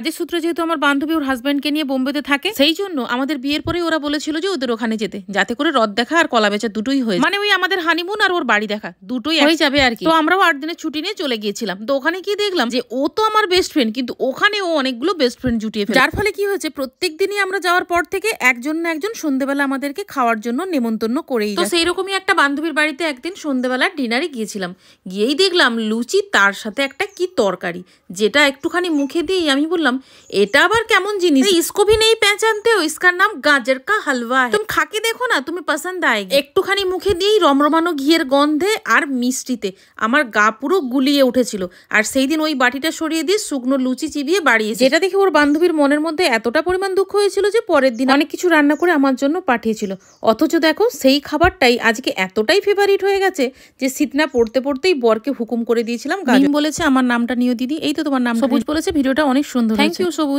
কাজের সূত্রে যেহেতু আমার বান্ধবী ওর হাজব্যান্ডকে নিয়ে বোম্বেতে থাকে, সেই জন্য আমাদের বিয়ের পরে ওরা বলেছিল যে ওদের ওখানে যেতে, যাতে করে রথ দেখা আর কলা বেচা দুটোই হয়ে, মানে ওই আমাদের হানিমুন আর ওর বাড়ি দেখা দুটোই হয়ে যাবে আর কি। তো আমরাও 8 দিনের ছুটি নিয়ে চলে গিয়েছিলাম। তো ওখানে কি দেখলাম যে ও তো আমার বেস্ট ফ্রেন্ড, কিন্তু ওখানে ও অনেকগুলো বেস্ট ফ্রেন্ড জুটিয়ে ফেলে, যার ফলে কি হয়েছে প্রত্যেক দিনই আমরা যাওয়ার পর থেকে একজন না একজন সন্ধ্যেবেলা আমাদেরকে খাওয়ার জন্য নেমন্তন্ন করেই। তো সেই রকমই একটা বান্ধবীর বাড়িতে একদিন সন্ধ্যেবেলা ডিনারে গিয়েছিলাম, গিয়েই দেখলাম লুচি তার সাথে একটা কি তরকারি, যেটা একটুখানি মুখে দিয়েই আমি বললাম এটা আবার কেমন জিনিস, इसको भी नहीं पहचानते हो, इसका नाम गाजर का हलवा है, तुम खा के देखो ना, तुम्हें पसंद आएगी। একটুখানি মুখে দিয়েই রমরমানো ঘিয়ের গন্ধে আর মিষ্টিতে আমার গা পুরো গুলিয়ে উঠেছিল। আর সেই দিন ওই বাটিটা সরিয়ে দিয়ে শুকনো লুচি চিবিয়ে বাড়িয়েছে, যেটা দেখে ওর বান্ধবীর মনের মধ্যে এতটা পরিমাণ দুঃখ হয়েছিল যে পরের দিন অনেক কিছু রান্না করে আমার জন্য পাঠিয়েছিল। অথচ দেখো সেই খাবারটাই আজকে এতটাই ফেভারিট হয়ে গেছে যে সিটনা পড়তে পড়তেই বরকে হুকুম করে দিয়েছিলাম। গাজর বলেছে আমার নামটা নিও দিদি, এই তো তোমার নাম। সবুজ বলেছে ভিডিওটা অনেক সুন্দর। থ্যাংক ইউ সবুজ।